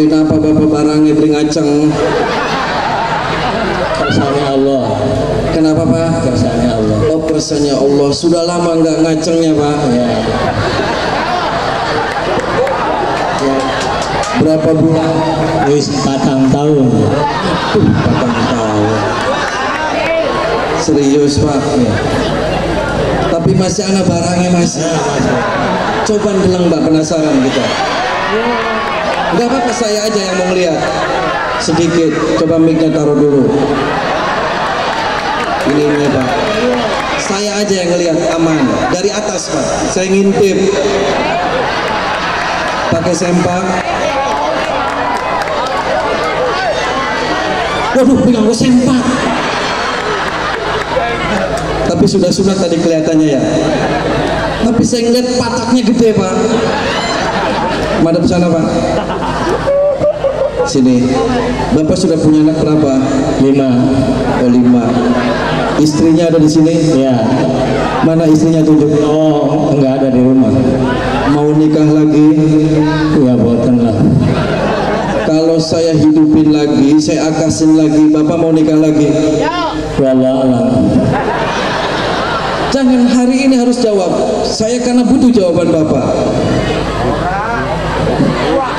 Kenapa bapak barangnya beli ngaceng? Kersanya Allah. Kenapa pak? Kersanya Allah. Oh kersanya Allah. Sudah lama nggak ngacengnya pak? Ya. Berapa bulan? Wis 4 tahun. 4 tahun. Serius pak? Ya. Tapi masih ada barangnya masih. Coba bilang mbak, penasaran kita. Enggak apa-apa, saya aja yang mau ngeliat sedikit. Coba mic-nya taruh dulu. Ini pak. Saya aja yang ngeliat, aman. Dari atas pak. Saya ngintip. Pakai sempak. Waduh, pegang gue sempak. Tapi sudah sunat tadi kelihatannya ya. Tapi saya ngeliat pataknya gede pak. Madep sana pak. Sini. Bapak sudah punya anak berapa? 5. Oh 5. Istrinya ada di sini? Ya. Mana istrinya tunjuk? Oh, enggak ada di rumah. Mau nikah lagi? Ya boten lah. Kalau saya hidupin lagi, saya akasin lagi, bapak mau nikah lagi? Wallah alam. Jangan hari ini harus jawab. Saya karena butuh jawaban bapak.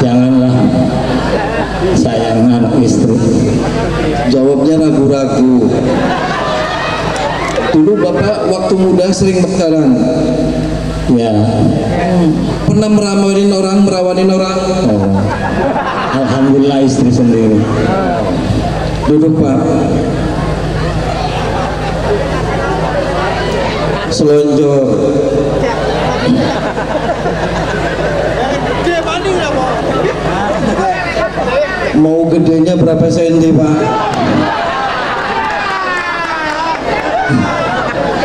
Janganlah. Sayang anak istri. Jawabnya ragu-ragu. Dulu bapak waktu muda sering pacaran. Ya. Pernah merawanin orang? Oh. Alhamdulillah istri sendiri. Duduk pak. Selonjor. Mau gedenya berapa senti pak?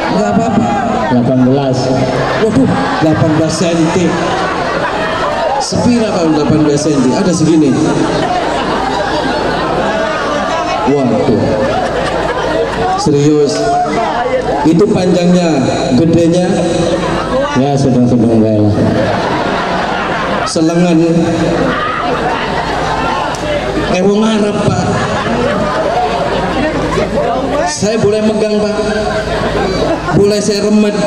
Enggak apa-apa. 18. Waduh, 18 senti. Sepira kalau 18 senti? Ada segini. Waduh. Serius. Itu panjangnya, gedenya Ya sedang-sedang baik lah. selengan. Wong Arab pak. Saya boleh megang pak? Boleh saya remet?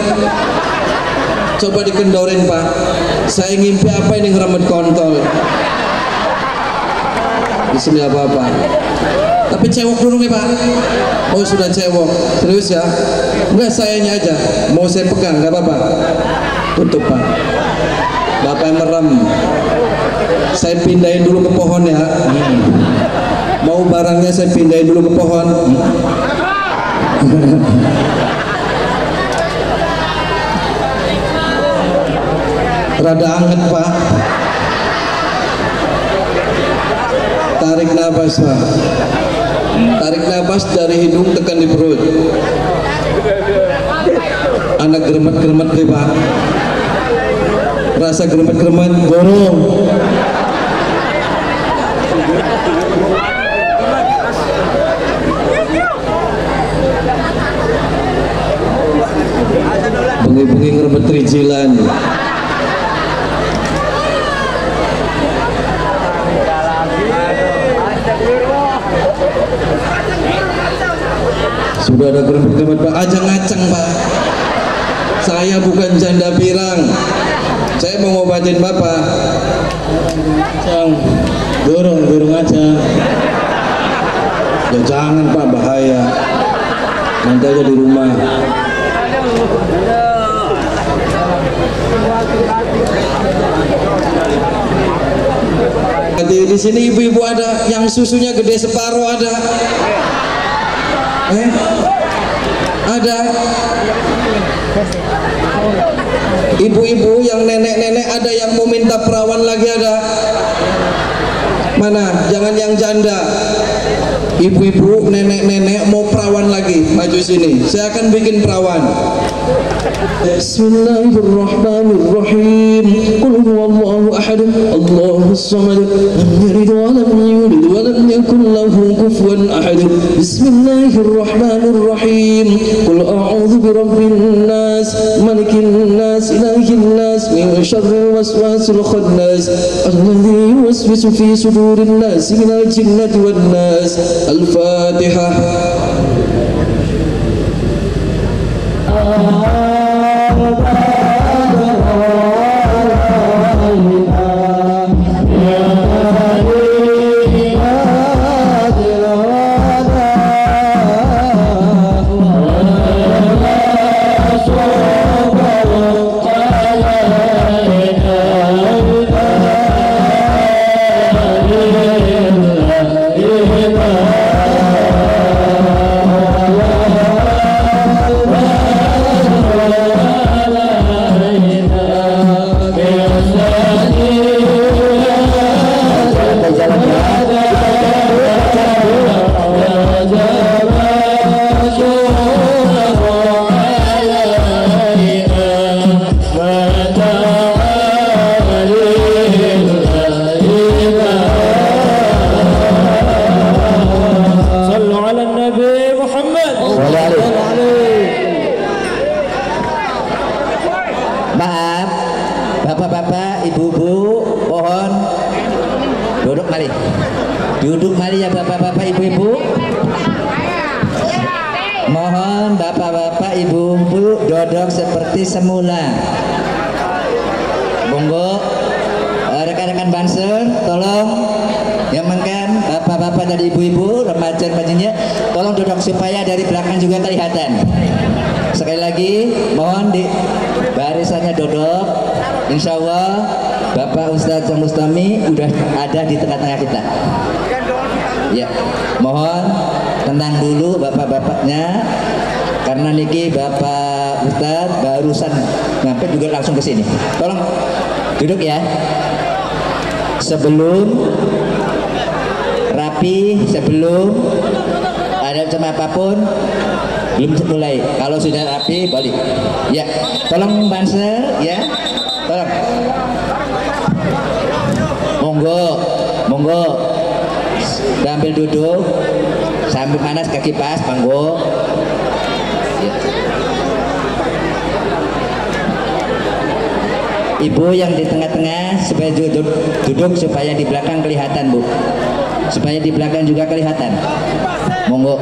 Coba dikendorin pak. Saya ngimpi apa ini ngeremet kontol? Di sini apa-apa. Tapi cewek dulu nih pak. Oh sudah cewek. Serius ya? Enggak, sayanya aja. Mau saya pegang nggak apa-apa. Tutup pak. Bapak yang merem. Saya pindahin dulu ke pohon ya. Mau barangnya saya pindahin dulu ke pohon. Rada anget pak. Tarik nafas pak. Tarik nafas dari hidung tekan di perut. Anak geremet-geremet deh pak. Rasa geremet-geremet, gorong. Bengi-bengi ngeremet rijilan. Sudah ada geremet-geremet pak. Aja ngaceng pak. Saya bukan janda pirang. Saya mau ngobatin bapak. Cang, dorong aja. Ya jangan pak, bahaya. Nanti aja di rumah. Di sini ibu-ibu ada yang susunya gede separuh ada. Ada. Ibu-ibu yang nenek-nenek ada yang mau minta perawan lagi ada. Mana? Jangan yang janda. Ibu-ibu, nenek-nenek mau perawan lagi, maju sini. Saya akan bikin perawan. Bismillahirrahmanirrahim. Qul huwallahu ahad, Allahus samad, lam yalid wa lam yulad wa lam yakul lahu kufuwan ahad. Bismillahirrahmanirrahim. Qul a'udzu birabbin nas, malikin nas, ilahin nas, min syarril الوسواس الخناس الذي يوسوس في صدور الناس من الجنة والناس. الفاتحة. Maaf, bapak-bapak, ibu-ibu, mohon duduk mari. Duduk mari ya bapak-bapak, ibu-ibu. Mohon bapak-bapak, ibu-ibu duduk seperti semula. Monggo rekan-rekan Banser, tolong yang mengkan bapak-bapak dan ibu-ibu, remaja-remajanya, tolong duduk supaya dari belakang juga kelihatan. Sekali lagi mohon di barisannya duduk. Insya Allah Bapak Ustadz Jang Bustami udah ada di tengah-tengah kita. Ya, mohon tenang dulu bapak-bapaknya, karena niki Bapak Ustadz barusan nyampe juga langsung ke sini. Tolong duduk ya. Sebelum rapi, sebelum ada macam apapun, belum mulai. Kalau sudah rapi balik. Ya, tolong Banser ya. Tolong. Monggo. Sambil duduk, sambil panas kaki pas, monggo. Ya. Ibu yang di tengah-tengah supaya duduk supaya di belakang kelihatan, Bu. Supaya di belakang juga kelihatan. Monggo.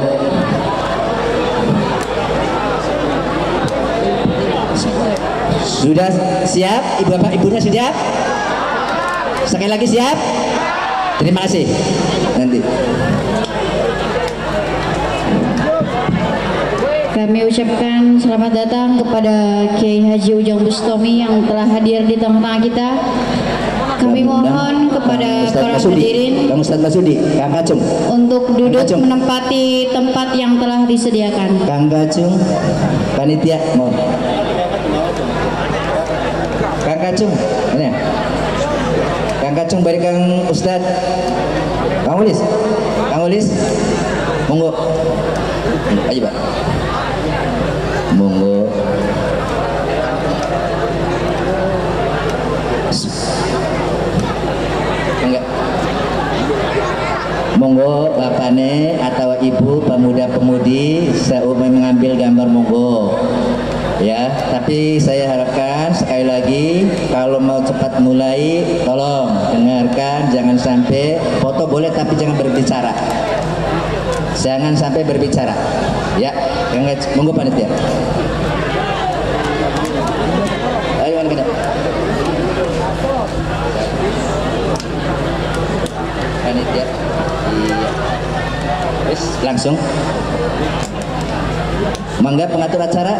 Sudah siap? Ibu bapak ibunya siap? Sekali lagi siap? Terima kasih. Nanti kami ucapkan selamat datang kepada Kiai Haji Ujang Bustami yang telah hadir di tengah-tengah kita. Kami mohon kepada para hadirin Kang Ustadz Masudi, Kang Kacung, untuk duduk menempati tempat yang telah disediakan. Kang Kacung, panitia mohon. Kang Kacung, ini. Kang Kacung bari Kang Ustadz. Kang Ulis, monggo. Ayo Pak. Monggo. Enggak. Monggo bapane atau ibu pemuda-pemudi seumur mengambil gambar monggo. Ya, tapi saya harapkan sekali lagi kalau mau cepat mulai tolong dengarkan, jangan sampai foto boleh tapi jangan berbicara. Jangan sampai berbicara. Ya, monggo panitia. Ayo kita. Panitia. Iya. Wis langsung. Mangga pengatur acara,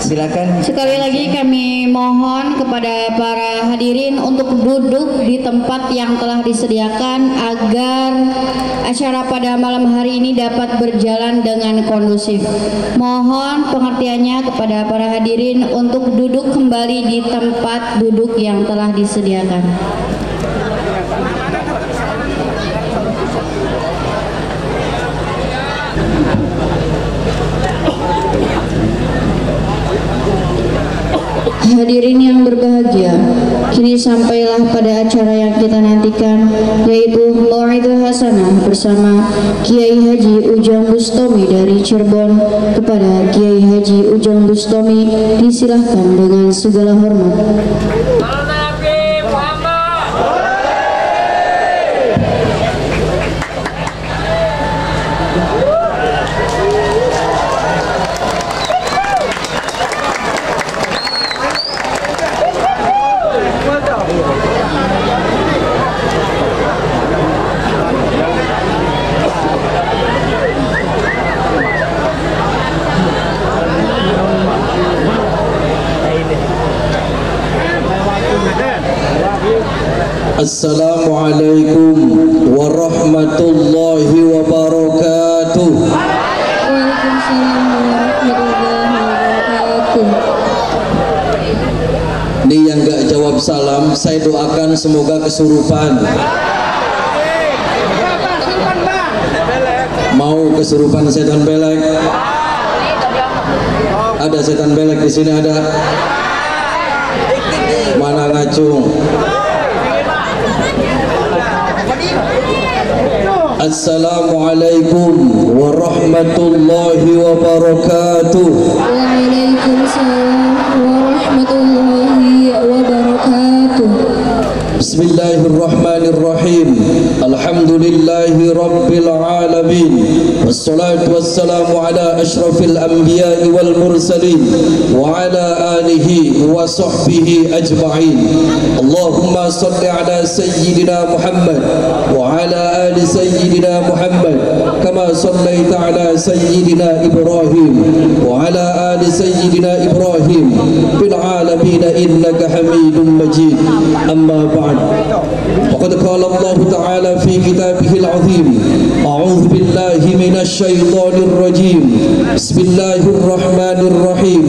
silakan. Sekali lagi kami mohon kepada para hadirin untuk duduk di tempat yang telah disediakan agar acara pada malam hari ini dapat berjalan dengan kondusif. Mohon pengertiannya kepada para hadirin untuk duduk kembali di tempat duduk yang telah disediakan. Hadirin yang berbahagia, kini sampailah pada acara yang kita nantikan, yaitu Mau'idhah Hasanah bersama Kiai Haji Ujang Bustami dari Cirebon. Kepada Kiai Haji Ujang Bustami disilahkan dengan segala hormat. warahmatullahi wabarakatuh. Waalaikumsalam warahmatullahi wabarakatuh. Ini yang gak jawab salam, saya doakan semoga kesurupan. Mau kesurupan setan belek? Ada setan belek di sini ada? Mana ngacung? Assalamualaikum warahmatullahi wabarakatuh. Waalaikumsalam warahmatullahi wabarakatuh. Bismillahirrahmanirrahim. Alhamdulillahi rabbil alamin. Wassalatu wassalamu ala ashrafil anbiya'i wal mursalin wa ala alihi wa sahbihi ajma'in. Allahumma salli ala sayyidina Muhammad wa ala ali sayyidina Muhammad kama sallaita ala sayyidina Ibrahim wa ala ali sayyidina Ibrahim fil alamin innaka Hamidum Majid. Amma ba'd. Faqad qala Allah Ta'ala fi kitabihil azim. A'udzu billahi minasy syaithanir rajim. Bismillahirrahmanirrahim.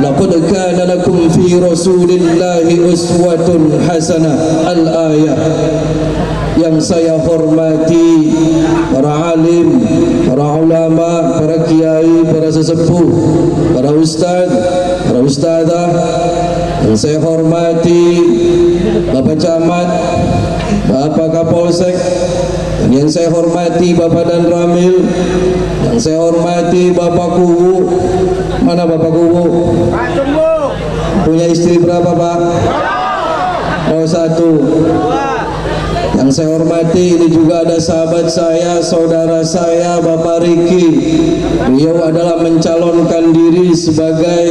Laqad kana lakum fi Rasulillahi uswatun hasanah. Al-ayah. Yang saya hormati para alim, para ulama, para kiai, para sesepuh, para ustaz, para ustazah. Yang saya hormati Bapak Camat, Bapak Kapolsek, dan yang saya hormati Bapak Dan Ramil, yang saya hormati Bapak Kuwu. Mana Bapak Kuwu? Punya istri berapa Pak? Oh, satu. Yang saya hormati ini juga ada sahabat saya, saudara saya, Bapak Riki. Beliau adalah mencalonkan diri sebagai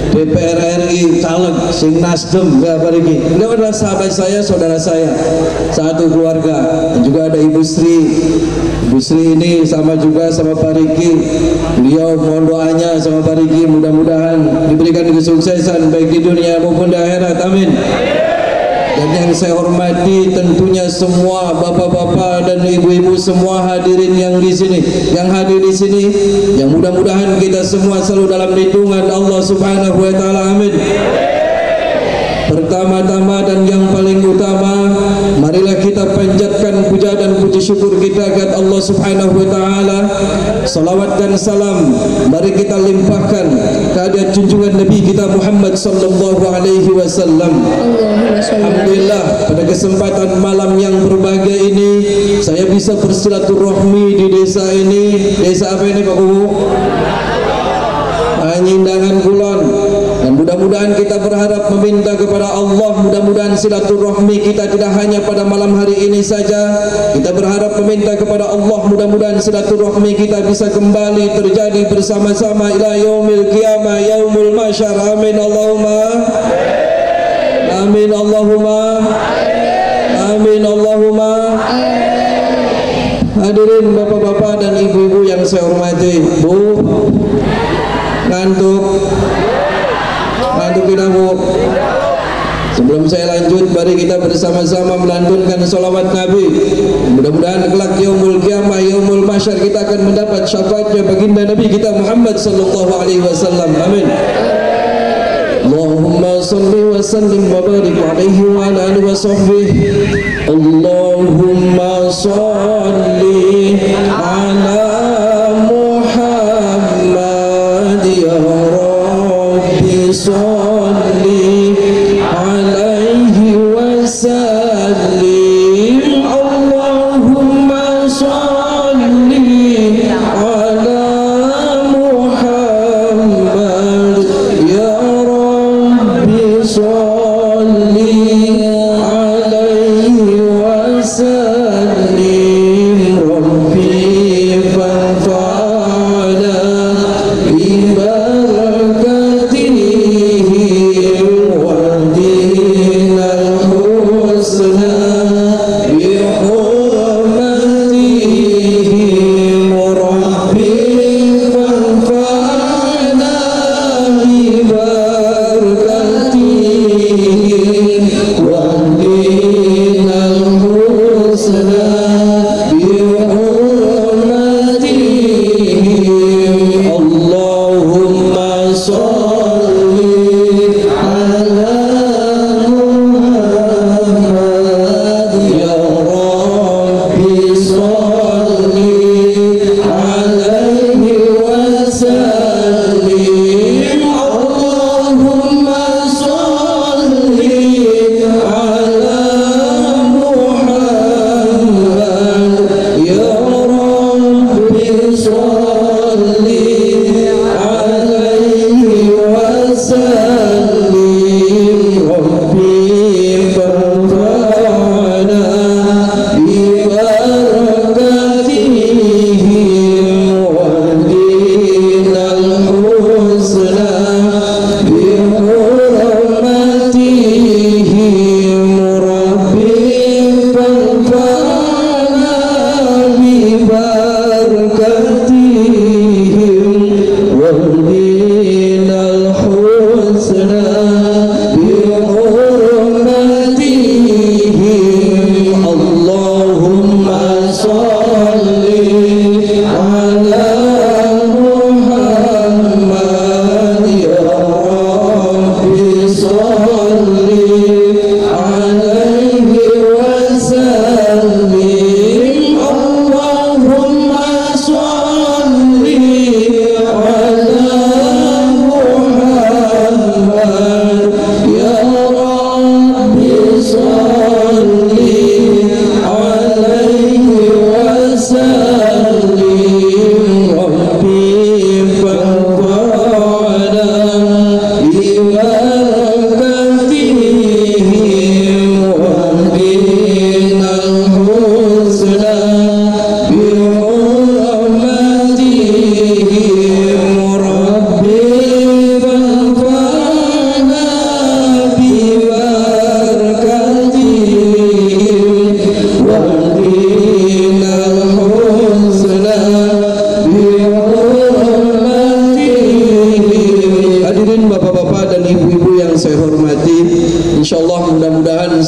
DPR RI caleg sing Nasdem, Bapak Riki. Beliau adalah sahabat saya, saudara saya, satu keluarga. Dan juga ada Ibu Sri. Ibu Sri ini sama juga sama Pak Riki. Beliau mohon doanya sama Pak Riki, mudah-mudahan diberikan kesuksesan baik di dunia maupun di akhirat. Amin. Dan yang saya hormati tentunya semua bapak-bapak dan ibu-ibu semua hadirin yang di sini, yang hadir di sini, yang mudah-mudahan kita semua selalu dalam lindungan Allah Subhanahu wa taala. Amin. Pertama-tama dan yang paling utama, marilah kita panjatkan puja dan puji syukur kita kepada Allah Subhanahu wa taala. Salawat dan salam mari kita limpahkan kehadirat junjungan Nabi kita Muhammad sallallahu alaihi wasallam. Alhamdulillah, pada kesempatan malam yang berbahagia ini saya bisa bersilaturahmi di desa ini. Desa apa ini Pak Kuhu? Nyindangan Kulon. Dan mudah-mudahan kita berharap meminta kepada Allah, mudah-mudahan silaturahmi kita tidak hanya pada malam hari ini saja. Kita berharap meminta kepada Allah, mudah-mudahan silaturahmi kita bisa kembali terjadi bersama-sama ila yaumil qiyamah, yaumul mahsyar. Amin Allahumma. Amin Allahumma. Amin Allahumma. Hadirin bapak-bapak dan ibu-ibu yang saya hormati. Bu, ngantuk kita Bu. Sebelum saya lanjut, mari kita bersama-sama melantunkan salawat Nabi. Mudah-mudahan kelak yaumul qiyamah, yaumul mahsyar kita akan mendapat syafaatnya baginda Nabi kita Muhammad sallallahu alaihi wasallam. Amin. Allahumma salli wa sallim wa barik alaihi wa ala alihi wa sahbihi. Allahumma salli ala Muhammad ya Rabbi salli alaihi wa sallim. Allahumma salli ala Muhammad ya Rabbi salli alaihi wa sallim. Rabbi fanfa'na bi barakatihi wa dinal husna bi hurmatihi. Rabbi fanfa'na bi barakatihi wa dinal husna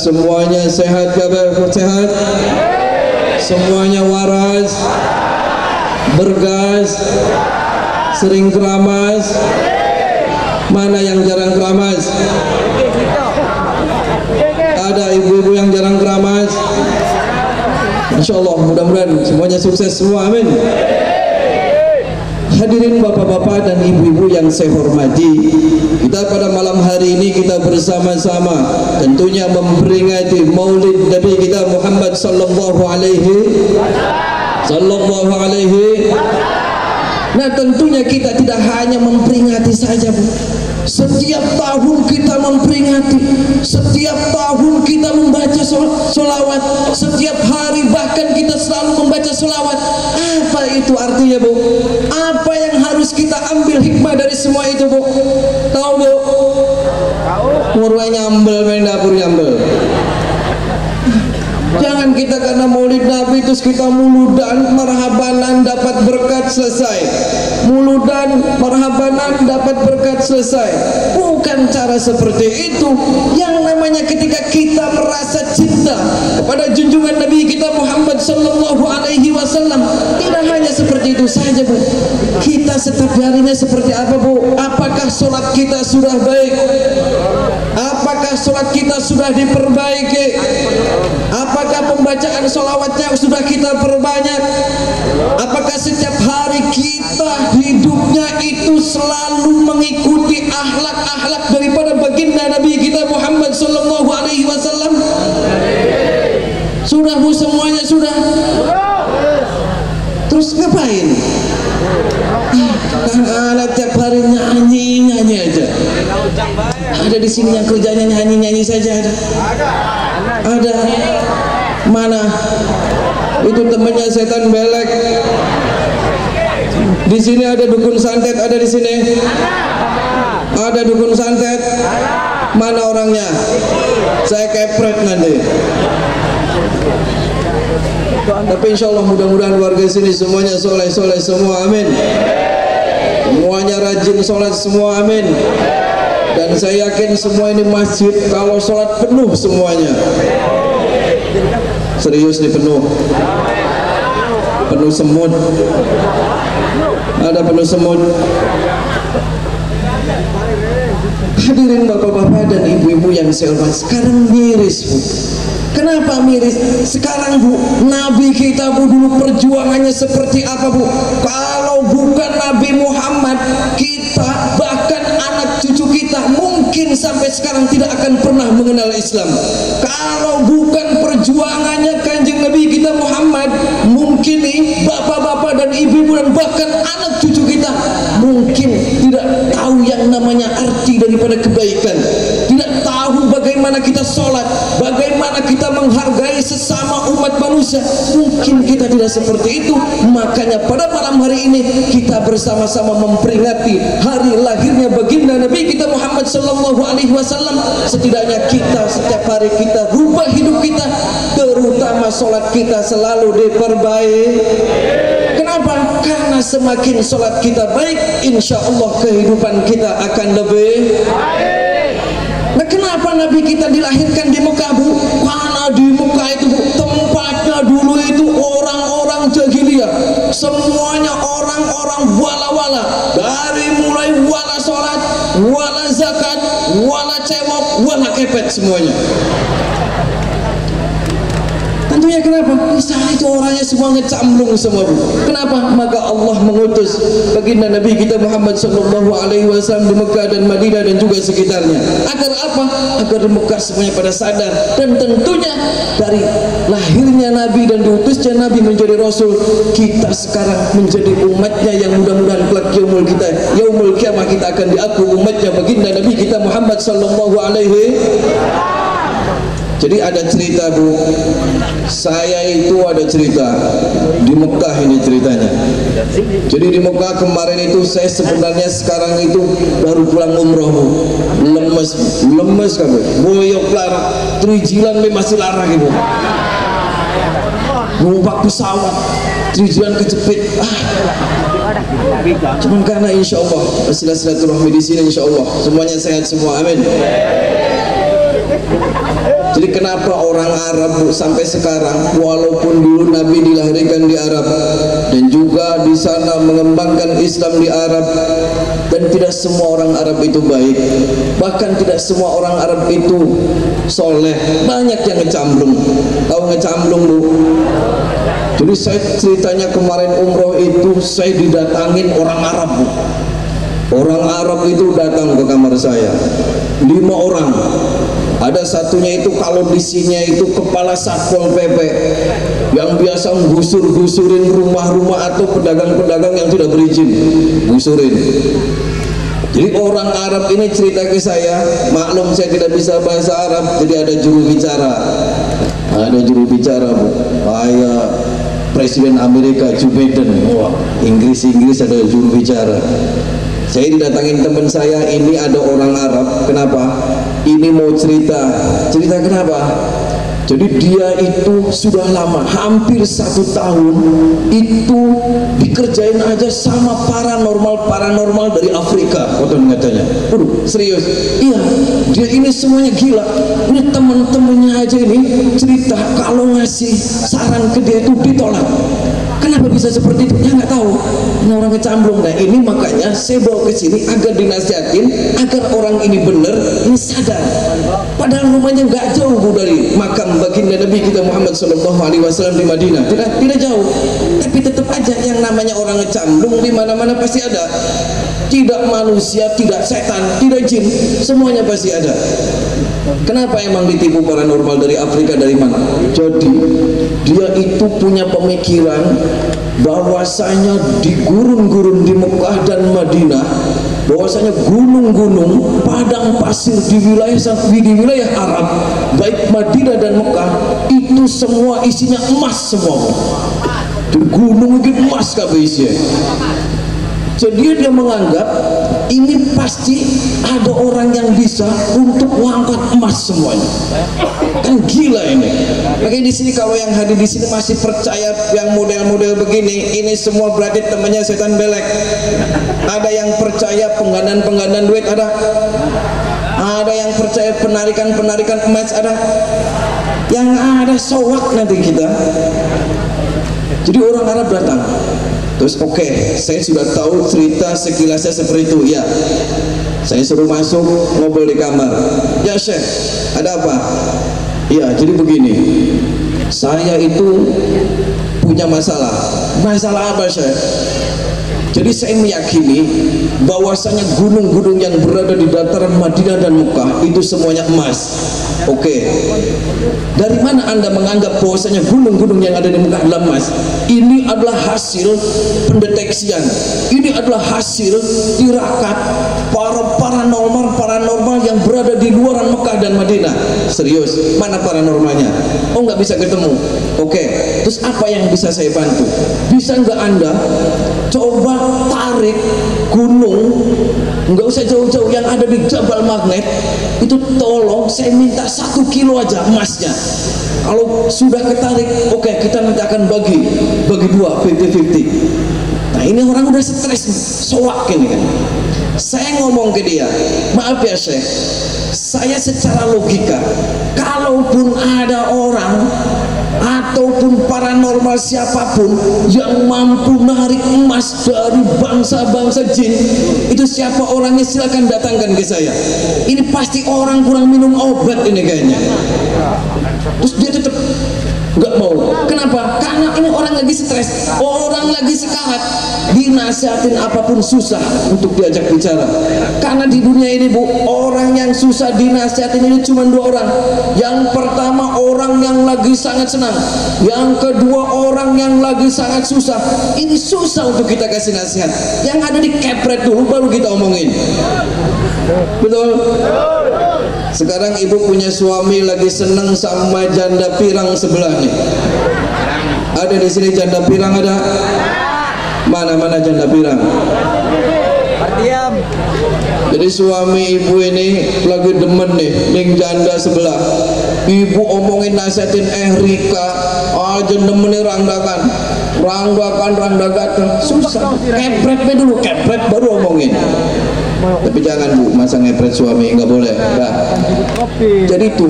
Semuanya sehat, kabar sehat, semuanya waras, bergas, sering keramas. Mana yang jarang keramas? Ada ibu-ibu yang jarang keramas? Insya Allah mudah-mudahan semuanya sukses semua, amin. Hadirin bapak-bapak dan ibu-ibu yang saya hormati, kita pada malam hari ini kita bersama-sama tentunya memperingati Maulid Nabi kita Muhammad sallallahu alaihi. Nah, tentunya kita tidak hanya memperingati saja, Bu. Setiap tahun kita memperingati, setiap tahun kita membaca sholawat, setiap hari bahkan kita selalu membaca sholawat. Apa itu artinya, Bu? Apa yang harus kita ambil hikmah dari semua itu, Bu? Tahu, Bu? Murwanya nyambel, main dapur nyambel. Jangan kita karena maulid Nabi terus kita muludan marhabanan dapat berkat selesai, muludan marhabanan dapat berkat selesai. Bukan cara seperti itu. Yang namanya ketika kita merasa cinta kepada junjungan Nabi kita Muhammad sallallahu alaihi wasallam, tidak hanya seperti itu saja, Bu. Kita setiap harinya seperti apa, Bu? Apakah sholat kita sudah baik? Apakah sholat kita sudah diperbaiki? Apakah pembacaan sholawatnya sudah kita perbanyak? Apakah setiap hari kita hidupnya itu selalu mengikuti akhlak-akhlak daripada baginda Nabi kita Muhammad sallallahu alaihi wasallam? Sudah, Bu, semuanya sudah. Terus ngapain? Kan anak tiap hari nyanyi aja. Ada di sini yang kerjanya nyanyi saja ada. Ada. Mana? Itu temannya setan belek. Di sini ada dukun santet, ada di sini. Ada dukun santet. Mana orangnya? Saya kepret nanti. Tapi insya Allah mudah-mudahan warga sini semuanya soleh semua, amin. Semuanya rajin sholat semua, amin. Dan saya yakin semua ini masjid kalau sholat penuh semuanya. Serius nih, penuh. penuh semut, ada penuh semut. Hadirin bapak-bapak dan ibu-ibu yang saya hormati, sekarang miris Bu. Kenapa miris? Sekarang Bu, Nabi kita Bu dulu perjuangannya seperti apa Bu? Kalau bukan Nabi Muhammad, kita bahkan anak cucu kita mungkin sampai sekarang tidak akan pernah mengenal Islam. Kalau bukan perjuangannya Kanjeng Nabi kita Muhammad, mungkin nih bapak-bapak dan ibu-ibu dan bahkan anak cucu kita mungkin tidak tahu yang namanya arti daripada kebaikan, tidak tahu bagaimana kita sholat, bagaimana kita menghargai sesama umat manusia. Mungkin kita tidak seperti itu. Makanya pada malam hari ini kita bersama-sama memperingati hari lahirnya baginda Nabi kita Muhammad sallallahu alaihi wasallam. Setidaknya kita setiap hari kita rubah hidup kita, terutama sholat kita selalu diperbaiki. Kenapa? Karena semakin sholat kita baik, insya Allah kehidupan kita akan lebih baik. Nah, kenapa Nabi kita dilahirkan di Mekah Bu? Karena di Mekah itu Bu, tempatnya dulu itu orang-orang jahiliyah, semuanya orang-orang wala-wala, dari mulai wala sholat, wala zakat, wala cewek, wala kepet semuanya. Tentunya kenapa? Di sana itu orangnya semua ngecamlung semua Bu. Kenapa? Maka Allah mengutus baginda Nabi kita Muhammad sallallahu alaihi wasallam di Mekah dan Madinah dan juga sekitarnya. Agar apa? Agar di Mekah semuanya pada sadar, dan tentunya dari lahirnya Nabi dan diutusnya Nabi menjadi Rasul, kita sekarang menjadi umatnya yang mudah-mudahan kelak yaumul kiamah kita akan diaku umatnya baginda Nabi kita Muhammad sallallahu alaihi. Jadi ada cerita Bu, saya itu ada cerita di Mekah ini ceritanya. Jadi di Mekah kemarin itu saya sebenarnya sekarang itu baru pulang umroh Bu, lemes kan Bu, boyok lara, trijilan masih lara gitu, numpak pesawat, trijilan kejepit. Cuman karena insya Allah silaturahmi di sini, insya Allah semuanya sehat semua, amin. Jadi kenapa orang Arab sampai sekarang, walaupun dulu Nabi dilahirkan di Arab dan juga di sana mengembangkan Islam di Arab, dan tidak semua orang Arab itu baik, bahkan tidak semua orang Arab itu soleh, banyak yang ngecamblung. Tahu ngecamblung Bu? Jadi saya ceritanya kemarin umroh itu saya didatangin orang Arab Bu. Orang Arab itu datang ke kamar saya, 5 orang. Ada satunya itu kalau di sini itu kepala Satpol PP yang biasa gusur-gusurin rumah-rumah atau pedagang-pedagang yang tidak berizin, gusurin. Jadi orang Arab ini cerita ke saya, maklum saya tidak bisa bahasa Arab, jadi ada juru bicara. Ada juru bicara Bu, kayak Presiden Amerika Joe Biden. Wah, Inggris ada juru bicara. Saya didatangin teman saya, ini ada orang Arab. Kenapa? Ini mau cerita kenapa? Jadi dia itu sudah lama, hampir 1 tahun itu dikerjain aja sama paranormal dari Afrika, katanya. Serius? Iya, dia ini semuanya gila. Ini teman-temannya aja ini cerita kalau ngasih saran ke dia itu ditolak. Kenapa bisa seperti itu? Ya nggak tahu. Ini orang kecamplung. Nah ini makanya saya bawa ke sini agar dinasihatin, agar orang ini benar, ini sadar. Padahal rumahnya nggak jauh Bu dari makam baginda Nabi kita Muhammad SAW di Madinah. Tidak jauh. Tapi tetap aja yang namanya orang kecamplung di mana-mana pasti ada. Tidak manusia, tidak setan, tidak jin, semuanya pasti ada. Kenapa emang ditipu paranormal dari Afrika, dari mana? Jadi dia itu punya pemikiran bahwasanya di gurun-gurun di Mekah dan Madinah, bahwasanya gunung-gunung, padang pasir di wilayah Arab, baik Madinah dan Mekah, itu semua isinya emas semua. Di gunung itu emas kabeh isinya. Jadi dia menganggap ini pasti ada orang yang bisa untuk mengangkat emas semuanya. Kan gila ini. Makanya di sini kalau yang hadir di sini masih percaya yang model-model begini, ini semua berarti temannya setan belek. Ada yang percaya penggandaan duit, ada yang percaya penarikan emas, ada yang ada sowak nanti kita. Jadi orang Arab datang. Terus oke, saya sudah tahu cerita sekilasnya seperti itu. Ya, saya suruh masuk, ngobrol di kamar. Ya Syekh, ada apa? Ya, jadi begini, saya itu punya masalah. Masalah apa Syekh? Jadi saya meyakini bahwasanya gunung-gunung yang berada di dataran Madinah dan Mekah itu semuanya emas. Oke. Dari mana Anda menganggap bahwasanya gunung-gunung yang ada di Mekah adalah emas? Ini adalah hasil pendeteksian. Ini adalah hasil tirakat para paranormal yang berada di luaran Mekah dan Madinah. Serius, mana paranormalnya? Oh, nggak bisa ketemu. Oke. Terus apa yang bisa saya bantu? Bisa nggak Anda coba tarik gunung, nggak usah jauh-jauh, yang ada di Jabal Magnet itu, tolong saya minta 1 kilo aja emasnya. Kalau sudah ketarik, oke, kita nanti akan bagi 2, 50-50. Nah, ini orang udah stres, soak ini kan. Saya ngomong ke dia, maaf ya Syekh, saya secara logika, kalaupun ada orang ataupun paranormal siapapun yang mampu narik emas dari bangsa-bangsa jin, itu siapa orangnya silakan datangkan ke saya. Ini pasti orang kurang minum obat ini kayaknya. Terus dia tetap nggak mau. Kenapa? Karena ini orang lagi stres, orang lagi sekarat, dinasihatin apapun susah untuk diajak bicara. Karena di dunia ini Bu, orang yang susah dinasihatin ini cuma 2 orang. Yang pertama orang yang lagi sangat senang, yang kedua orang yang lagi sangat susah. Ini susah untuk kita kasih nasihat. Yang ada di kepret dulu baru kita omongin. Betul? Sekarang ibu punya suami lagi senang sama janda pirang sebelah nih. Ada di sini janda pirang ada? Mana janda pirang? Jadi suami ibu ini lagi demen nih, ning janda sebelah. Ibu omongin nasihatin Rika, aja demen rangdakan, susah. Kepret dulu, kepret baru omongin. Tapi jangan Bu, masa ngepret suami, nggak boleh. Nah, jadi itu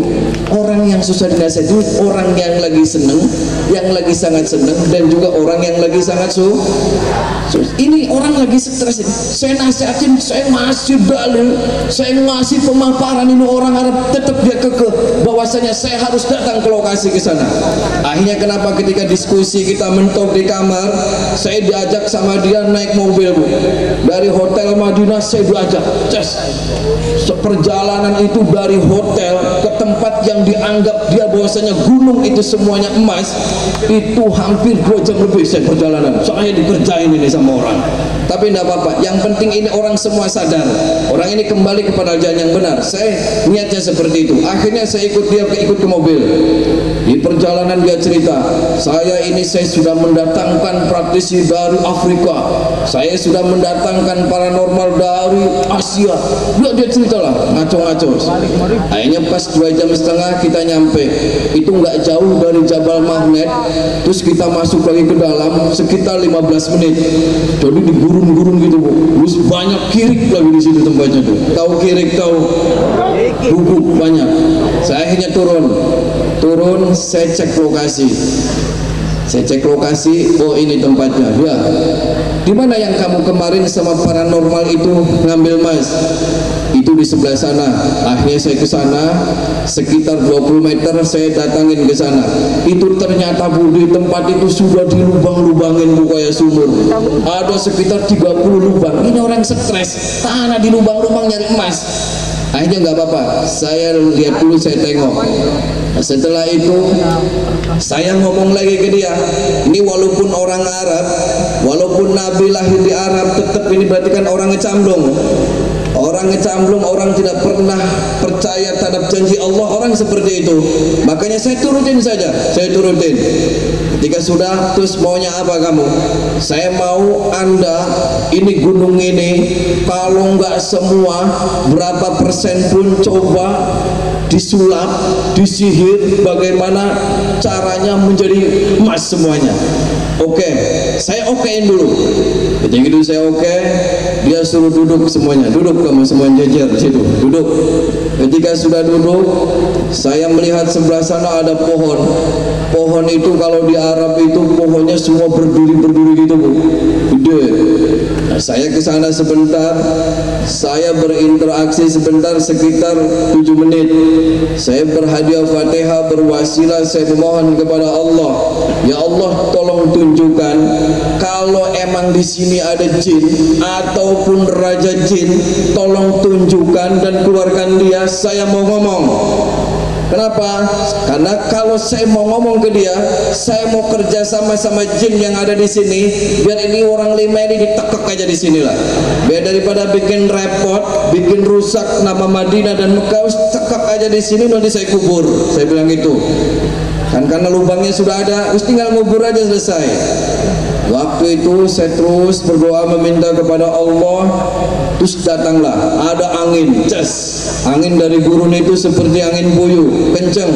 orang yang susah dinasihati, orang yang lagi seneng, yang lagi sangat seneng, dan juga orang yang lagi sangat ini orang lagi stres. Saya nasihatin, saya ngasih dalil, saya ngasih pemaparan, ini orang Arab tetap dia kekeh bahwasanya saya harus datang ke lokasi ke sana. Akhirnya kenapa ketika diskusi kita mentok di kamar, saya diajak sama dia naik mobil Bu, dari hotel Madinah saya diajak perjalanan itu dari hotel ke tempat yang dianggap dia bahwasanya gunung itu semuanya emas, itu hampir 2 jam lebih saya perjalanan. Saya dikerjain ini sama orang, tapi tidak apa-apa, yang penting ini orang semua sadar, orang ini kembali kepada jalan yang benar. Saya niatnya seperti itu. Akhirnya saya ikut dia, ikut ke mobil. Di perjalanan dia cerita, saya sudah mendatangkan praktisi dari Afrika, saya sudah mendatangkan paranormal dari Asia. Dia cerita lah, ngaco-ngaco. Akhirnya pas 2,5 jam kita nyampe, itu nggak jauh dari Jabal Magnet. Terus kita masuk lagi ke dalam sekitar 15 menit. Jadi di gurun-gurun gitu Bu, terus banyak kirik lagi di situ tempatnya tuh. Tahu kirik, tahu bubuk banyak. Saya akhirnya turun, saya cek lokasi. Oh ini tempatnya. Ya, di mana yang kamu kemarin sama paranormal itu ngambil emas? Itu di sebelah sana. Akhirnya saya ke sana, sekitar 20 meter saya datangin ke sana. Itu ternyata Bu, di tempat itu sudah dilubang-lubangin Bu kayak sumur. Ada sekitar 30 lubang. Ini orang stres, tanah di lubang-lubang nyari emas. Akhirnya nggak apa-apa, saya lihat dulu, saya tengok. Setelah itu saya ngomong lagi ke dia, ini walaupun orang Arab, walaupun Nabi lahir di Arab, tetap ini berarti kan orang ngecamblung. Orang ngecamblung, orang tidak pernah percaya terhadap janji Allah, orang seperti itu. Makanya saya turutin saja, ketika sudah, terus maunya apa kamu? Saya mau Anda, ini gunung ini, kalau nggak semua, berapa persen pun coba disulap, disihir, bagaimana caranya menjadi emas semuanya. Oke, saya okein dulu. Ketika itu saya oke, dia suruh duduk semuanya. Duduk kamu semua jajar di situ. Duduk. Ketika sudah duduk, saya melihat sebelah sana ada pohon. Pohon itu kalau di Arab itu pohonnya semua berduri gitu, Bu. Gede. Nah, saya ke sana sebentar, saya berinteraksi sebentar sekitar 7 menit. Saya berhadiah Fatihah, berwasilah, saya memohon kepada Allah, ya Allah tolong tunjukkan kalau emang di sini ada jin ataupun raja jin, tolong tunjukkan dan keluarkan dia, saya mau ngomong. Kenapa? Karena kalau saya mau ngomong ke dia, saya mau kerja sama jin yang ada di sini, biar ini orang 5 ini ditekek aja di sinilah. Biar daripada bikin repot, bikin rusak nama Madinah dan Mekah, tekek aja di sini, nanti saya kubur. Saya bilang gitu. Kan karena lubangnya sudah ada, tinggal ngubur aja selesai. Waktu itu saya terus berdoa meminta kepada Allah. Terus datanglah ada angin, angin dari gurun itu seperti angin puyuh, kenceng,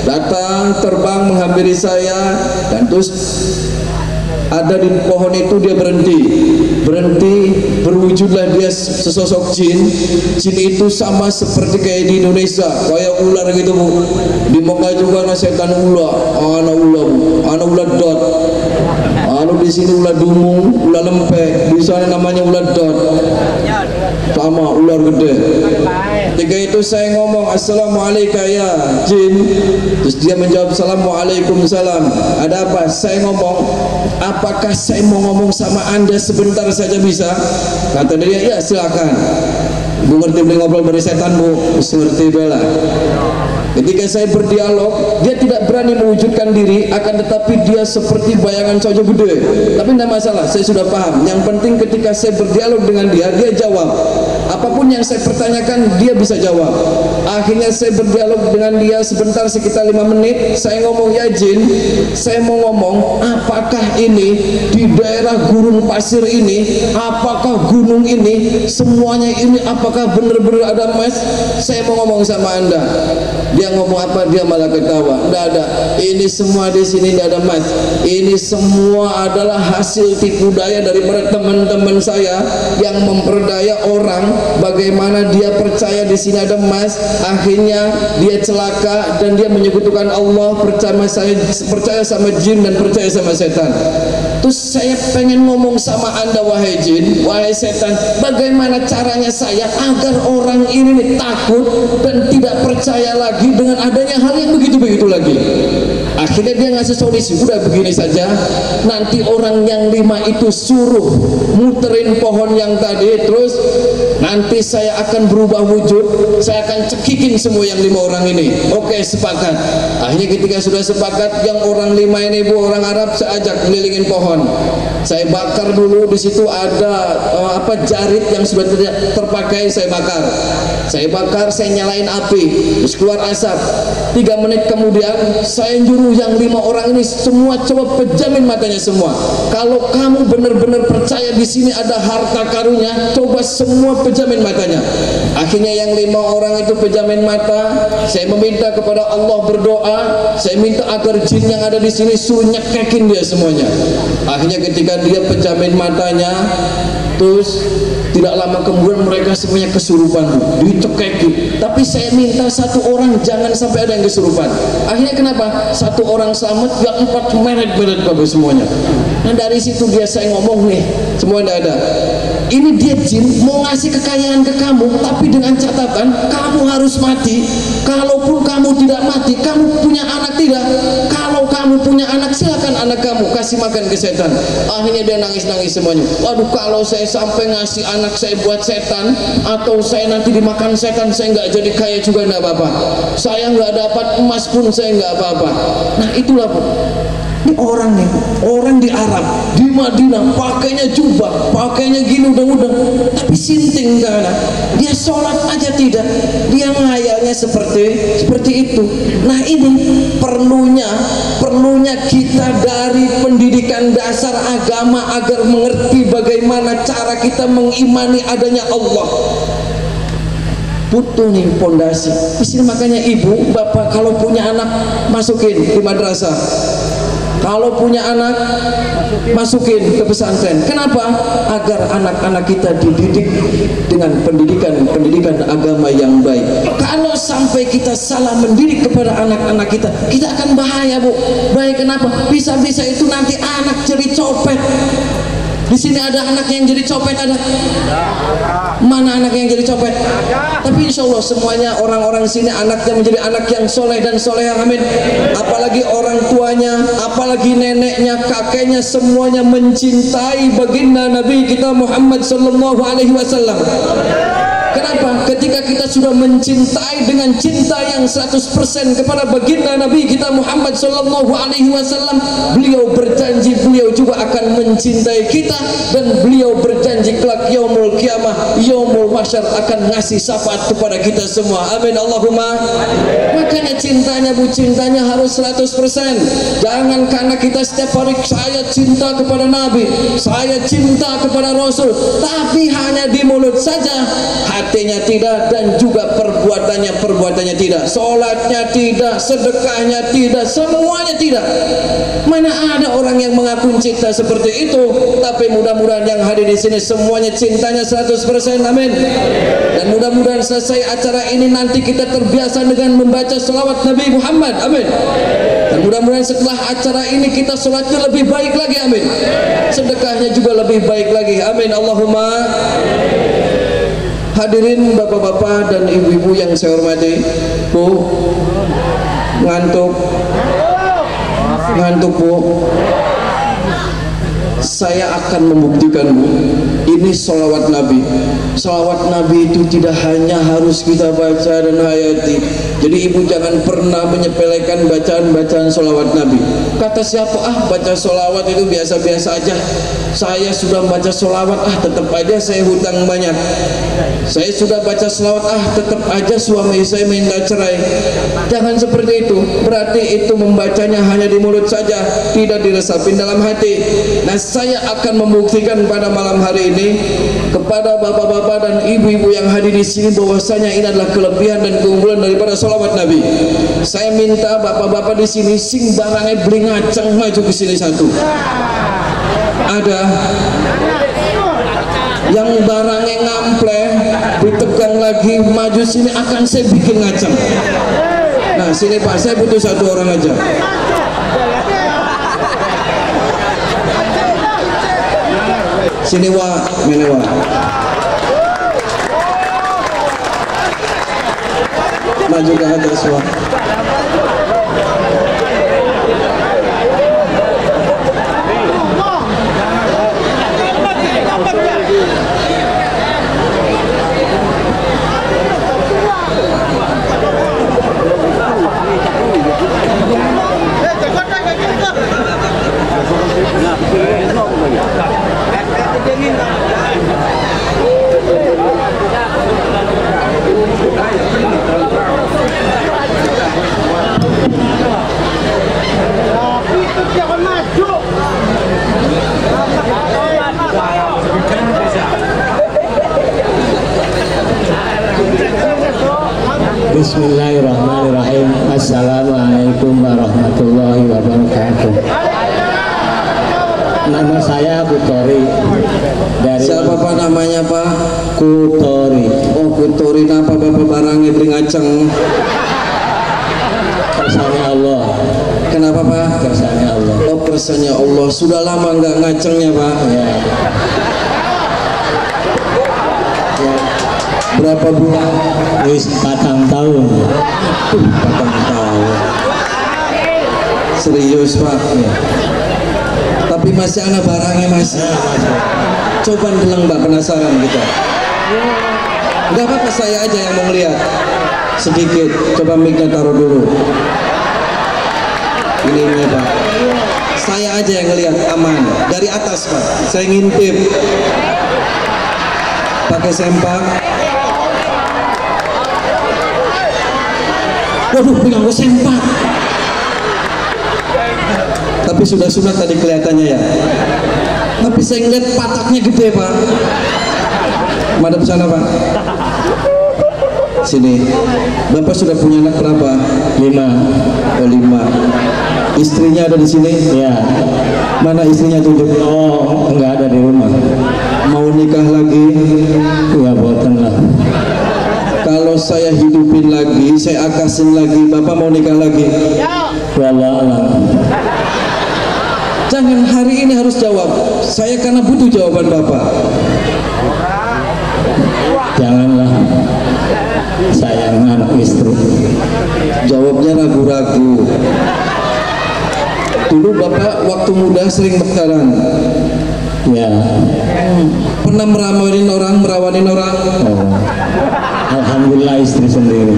datang terbang menghampiri saya. Dan terus ada di pohon itu dia berhenti, berwujudlah dia sesosok jin. Jin itu sama seperti kayak di Indonesia, kayak ular gitu, Bu. Di Mekah juga ada setan ular, anak ular dot. Di sini ular dumung, ular lempek, di sana namanya ular dot. Sama ular gede. Ketika itu saya ngomong assalamualaikum ya jin. Terus dia menjawab assalamualaikum salam. Ada apa? Saya ngomong, apakah saya mau ngomong sama anda sebentar saja bisa? Kata dia, ya silakan. Bu ngerti beli ngobrol dari setan, Bu? Ngerti bela. Ketika saya berdialog, dia tidak berani mewujudkan diri, akan tetapi dia seperti bayangan cowok gede. Tapi tidak masalah, saya sudah paham. Yang penting ketika saya berdialog dengan dia, dia jawab. Apapun yang saya pertanyakan, dia bisa jawab. Akhirnya saya berdialog dengan dia sebentar, sekitar 5 menit. Saya ngomong, ya jin, saya mau ngomong, apakah ini di daerah gurun pasir ini, apakah gunung ini, semuanya ini, apakah benar-benar ada emas? Saya mau ngomong sama anda. Dia ngomong apa? Dia malah ketawa. Tidak ada. Ini semua di sini tidak ada emas. Ini semua adalah hasil tipu daya daripada teman-teman saya yang memperdaya orang. Bagaimana dia percaya di sini ada emas, akhirnya dia celaka dan dia menyekutukan Allah, percaya sama jin dan percaya sama setan. Terus saya pengen ngomong sama anda, wahai jin, wahai setan, bagaimana caranya saya agar orang ini takut dan tidak percaya lagi dengan adanya hal yang begitu-begitu lagi. Akhirnya dia ngasih solusi, udah begini saja, nanti orang yang 5 itu suruh muterin pohon yang tadi, terus nanti saya akan berubah wujud, saya akan cekikin semua yang 5 orang ini. Oke, sepakat. Akhirnya ketika sudah sepakat, yang orang 5 ini, Bu, orang Arab, saya ajak melilingin pohon. Saya bakar dulu, di situ ada jarit yang sudah terpakai, saya bakar. Saya bakar, saya nyalain api, terus keluar asap. 3 menit kemudian saya nyuruh yang 5 orang ini semua coba pejamin matanya semua. Kalau kamu benar-benar percaya di sini ada harta karunnya, coba semua pejamin matanya. Akhirnya yang 5 orang itu pejamin mata. Saya meminta kepada Allah, berdoa, saya minta agar jin yang ada di sini suruh nyekekin dia semuanya. Akhirnya ketika dia pejamin matanya, terus tidak lama kemudian mereka semuanya kesurupan, dicekeki. Tapi saya minta 1 orang jangan sampai ada yang kesurupan. Akhirnya kenapa? 1 orang selamat, yang 4 meret-meret kabeh semuanya. Nah dari situ dia saya ngomong nih, semua tidak ada. Ini dia jin mau ngasih kekayaan ke kamu, tapi dengan catatan kamu harus mati. Kalaupun kamu tidak mati, kamu punya anak tidak? Kalau kamu punya anak, silakan anak kamu kasih makan ke setan. Akhirnya dia nangis-nangis semuanya. Waduh, kalau saya sampai ngasih anak saya buat setan, atau saya nanti dimakan setan, saya nggak jadi kaya juga nggak apa-apa. Saya nggak dapat emas pun saya nggak apa-apa. Nah itulah, Bu. Ini orang nih, orang di Arab, di Madinah, pakainya jubah, pakainya gini udang-udang, tapi sinting karena dia sholat aja tidak, dia ngayalnya seperti itu. Nah ini perlunya kita dari pendidikan dasar agama agar mengerti bagaimana cara kita mengimani adanya Allah. Butuh nih pondasi. Di sini makanya ibu, bapak kalau punya anak masukin di madrasah. Kalau punya anak, masukin ke pesantren. Kenapa? Agar anak-anak kita dididik dengan pendidikan agama yang baik. Kalau sampai kita salah mendidik kepada anak-anak kita, kita akan bahaya, Bu. Baik, kenapa? Bisa-bisa itu nanti anak jadi copet. Di sini ada anak yang jadi copet, ada? Mana anak yang jadi copet? Tapi insya Allah semuanya orang-orang sini anaknya menjadi anak yang soleh dan soleh, amin. Apalagi orang tuanya, apalagi neneknya, kakeknya, semuanya mencintai baginda Nabi kita Muhammad sallallahu alaihi wasallam. Kenapa? Ketika kita sudah mencintai dengan cinta yang 100% kepada baginda Nabi kita Muhammad sallallahu alaihi wasallam, beliau berjanji beliau juga akan mencintai kita, dan beliau berjanji kelak yaumul kiamah, yaumul mahsyar akan ngasih syafaat kepada kita semua. Amin Allahumma. Makanya cintanya, Bu, cintanya harus 100%. Jangan karena kita setiap hari saya cinta kepada Nabi, saya cinta kepada Rasul, tapi hanya di mulut saja, hatinya tidak, dan juga perbuatannya tidak, sholatnya tidak, sedekahnya tidak, semuanya tidak. Mana ada orang yang mengaku cinta seperti itu? Tapi mudah-mudahan yang hadir di sini semuanya cintanya 100%, amin. Dan mudah-mudahan selesai acara ini nanti kita terbiasa dengan membaca selawat Nabi Muhammad, amin. Dan mudah-mudahan setelah acara ini kita sholatnya lebih baik lagi, amin. Sedekahnya juga lebih baik lagi, amin Allahumma. Hadirin bapak-bapak dan ibu-ibu yang saya hormati, Bu, ngantuk Bu. Saya akan membuktikan, Bu, ini sholawat Nabi. Sholawat Nabi itu tidak hanya harus kita baca dan hayati. Jadi ibu jangan pernah menyepelekan bacaan-bacaan sholawat Nabi. Kata siapa, baca sholawat itu biasa-biasa aja. Saya sudah baca sholawat, tetap aja saya hutang banyak. Saya sudah baca sholawat, tetap aja suami saya minta cerai. Jangan seperti itu. Berarti itu membacanya hanya di mulut saja, tidak diresapin dalam hati. Nah, saya akan membuktikan pada malam hari ini kepada bapak-bapak dan ibu-ibu yang hadir di sini bahwasanya ini adalah kelebihan dan keunggulan daripada sholawat Nabi. Saya minta bapak-bapak di sini sing barangnya beli ngaceng maju ke sini satu. Ada yang barangnya ngample ditegang lagi maju sini, akan saya bikin ngaceng. Nah sini Pak, saya butuh satu orang aja. Sini Wak, ini Wak. Maju ke atas Wak. Bismillahirrahmanirrahim. Assalamualaikum warahmatullahi wabarakatuh. Nama saya Kutori. Dari siapa Pak namanya Pak? Kutori. Oh Kutori, napa Bapak barangnya beli ngaceng? Kersanya Allah. Kenapa Pak? Kersanya Allah. Oh kersanya Allah. Sudah lama nggak ngacengnya Pak? Ya. Berapa bulan? Wis 4 tahun. 4 tahun. Serius Pak? Ya. Tapi masih anak barangnya masih. Coba bilang Mbak, penasaran kita. Enggak apa-apa, saya aja yang mau ngeliat sedikit. Coba mic-nya taruh dulu. Ini Pak. Saya aja yang ngeliat, aman. Dari atas Pak. Saya ngintip. Pakai sempak. Waduh, pegang sempak. Tapi sudah sunat tadi kelihatannya ya. Tapi saya ngeliat pataknya gede Pak. Madep sana Pak. Sini. Bapak sudah punya anak berapa? 5. Oh 5. Istrinya ada di sini? Ya. Mana istrinya tunjuk? Oh, enggak ada di rumah. Mau nikah lagi? Ya boten lah. Kalau saya hidupin lagi, saya akasin lagi, Bapak mau nikah lagi? Wallah alam. Jangan hari ini harus jawab. Saya karena butuh jawaban Bapak. Janganlah. Sayang anak istri. Jawabnya ragu-ragu. Dulu Bapak waktu muda sering berjalan. Ya. Pernah merawanin orang? Oh. Alhamdulillah istri sendiri.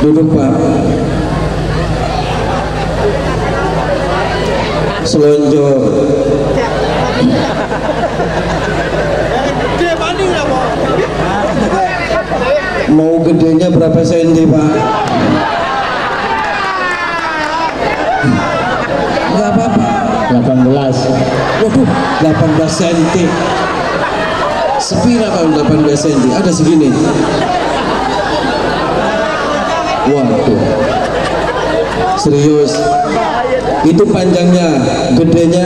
Duduk Pak. Selonjor. Mau gedenya berapa senti Pak? Enggak apa-apa. 18. Waduh, 18 senti. Sepira kalau 18 senti? Ada segini. Waduh. Serius. Itu panjangnya, gedenya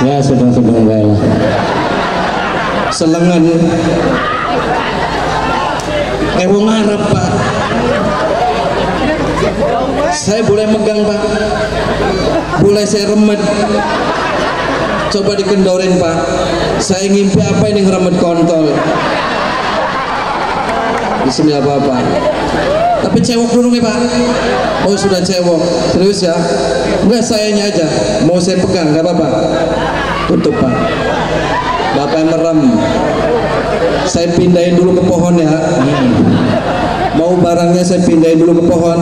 Ya sedang-sedang baik lah. selengan. Wong Arab Pak. Saya boleh megang Pak? Boleh saya remet? Coba dikendorin Pak. Saya ngimpi apa ini ngeremet kontol? Di sini apa-apa. Tapi cewek dulu nih Pak. Oh sudah cewek. Serius ya? Enggak, sayanya aja. Mau saya pegang, nggak apa-apa. Tutup Pak. Bapak yang merem. Saya pindahin dulu ke pohon ya. Mau barangnya saya pindahin dulu ke pohon.